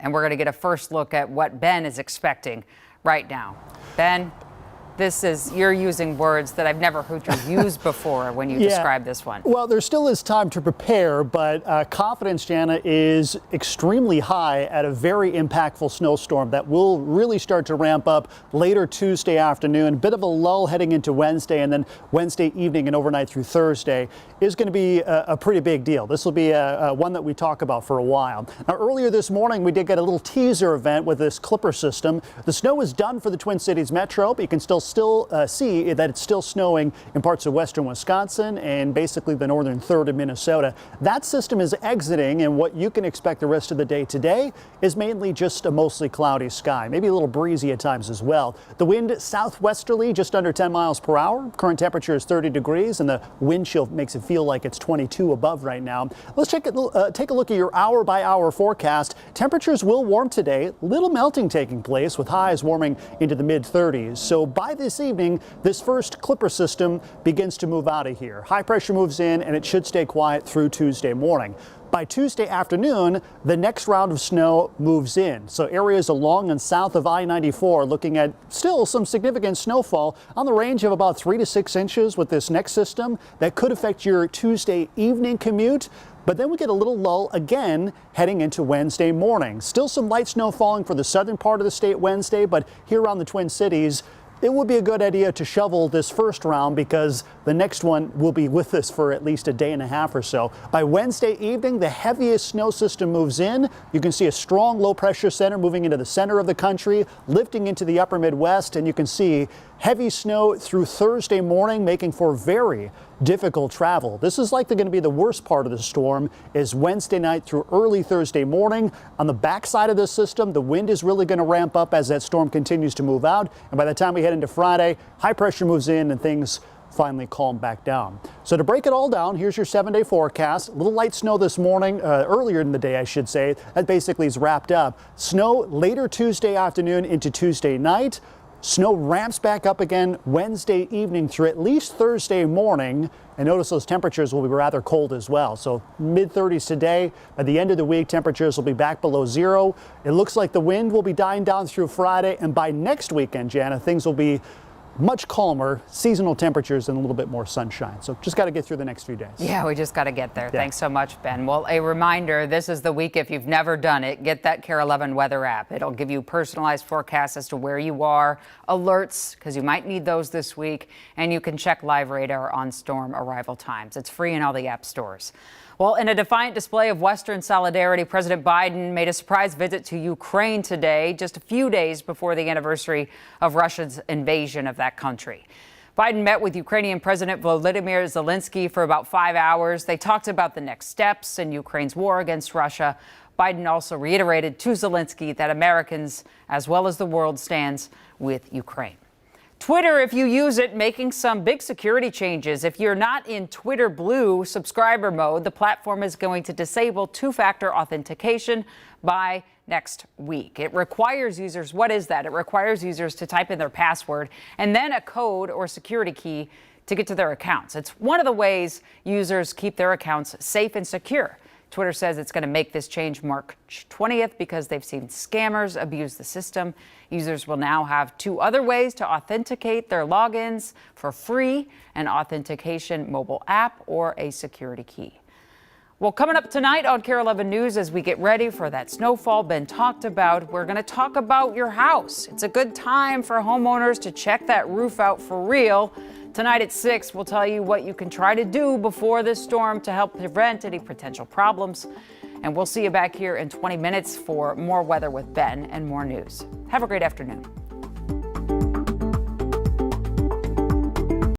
And we're going to get a first look at what Ben is expecting right now. Ben, you're using words that I've never heard you use before when you describe this one. Well, there still is time to prepare, but confidence, Jana, is extremely high at a very impactful snowstorm that will really start to ramp up later Tuesday afternoon. Bit of a lull heading into Wednesday, and then Wednesday evening and overnight through Thursday is going to be a pretty big deal. This will be one that we talk about for a while. Now, earlier this morning, we did get a little teaser event with this Clipper system. The snow is done for the Twin Cities Metro, but you can still see that it's still snowing in parts of western Wisconsin and basically the northern third of Minnesota. That system is exiting, and what you can expect the rest of the day today is mainly just a mostly cloudy sky, maybe a little breezy at times as well. The wind southwesterly, just under 10 miles per hour. Current temperature is 30 degrees, and the wind chill makes it feel like it's 22 above right now. Let's take a look at your hour-by-hour forecast. Temperatures will warm today, little melting taking place with highs warming into the mid-30s. So by this evening, this first Clipper system begins to move out of here. High pressure moves in, and it should stay quiet through Tuesday morning. By Tuesday afternoon, the next round of snow moves in. So areas along and south of I-94 looking at still some significant snowfall on the range of about 3 to 6 inches with this next system that could affect your Tuesday evening commute. But then we get a little lull again heading into Wednesday morning. Still some light snow falling for the southern part of the state Wednesday, but here around the Twin Cities, it would be a good idea to shovel this first round because the next one will be with us for at least a day and a half or so. By Wednesday evening, the heaviest snow system moves in. You can see a strong low pressure center moving into the center of the country, lifting into the upper Midwest, and you can see heavy snow through Thursday morning, making for very difficult travel. This is likely going to be the worst part of the storm is Wednesday night through early Thursday morning. On the backside of this system, the wind is really going to ramp up as that storm continues to move out. And by the time we head into Friday, high pressure moves in and things finally calm back down. So to break it all down, here's your 7-day forecast. A little light snow this morning, earlier in the day, I should say. That basically is wrapped up. Snow later Tuesday afternoon into Tuesday night. Snow ramps back up again Wednesday evening through at least Thursday morning. And notice those temperatures will be rather cold as well. So mid-30s today. By the end of the week, temperatures will be back below zero. It looks like the wind will be dying down through Friday. And by next weekend, Jana, things will be much calmer, seasonal temperatures, and a little bit more sunshine. So just got to get through the next few days. Yeah, we just got to get there. Yeah. Thanks so much, Ben. Well, a reminder, this is the week, if you've never done it, get that KARE 11 weather app. It'll give you personalized forecasts as to where you are, alerts, because you might need those this week, and you can check live radar on storm arrival times. It's free in all the app stores. Well, in a defiant display of Western solidarity, President Biden made a surprise visit to Ukraine today, just a few days before the anniversary of Russia's invasion of that country. Biden met with Ukrainian President Volodymyr Zelensky for about 5 hours. They talked about the next steps in Ukraine's war against Russia. Biden also reiterated to Zelensky that Americans, as well as the world, stands with Ukraine. Twitter, if you use it, making some big security changes. If you're not in Twitter Blue subscriber mode, the platform is going to disable two-factor authentication by next week. It requires users, what is that? It requires users to type in their password and then a code or security key to get to their accounts. It's one of the ways users keep their accounts safe and secure. Twitter says it's going to make this change March 20th because they've seen scammers abuse the system. Users will now have 2 other ways to authenticate their logins for free: an authentication mobile app or a security key. Well, coming up tonight on KARE 11 News, as we get ready for that snowfall Ben talked about, we're going to talk about your house. It's a good time for homeowners to check that roof out for real. Tonight at 6, we'll tell you what you can try to do before this storm to help prevent any potential problems. And we'll see you back here in 20 minutes for more weather with Ben and more news. Have a great afternoon.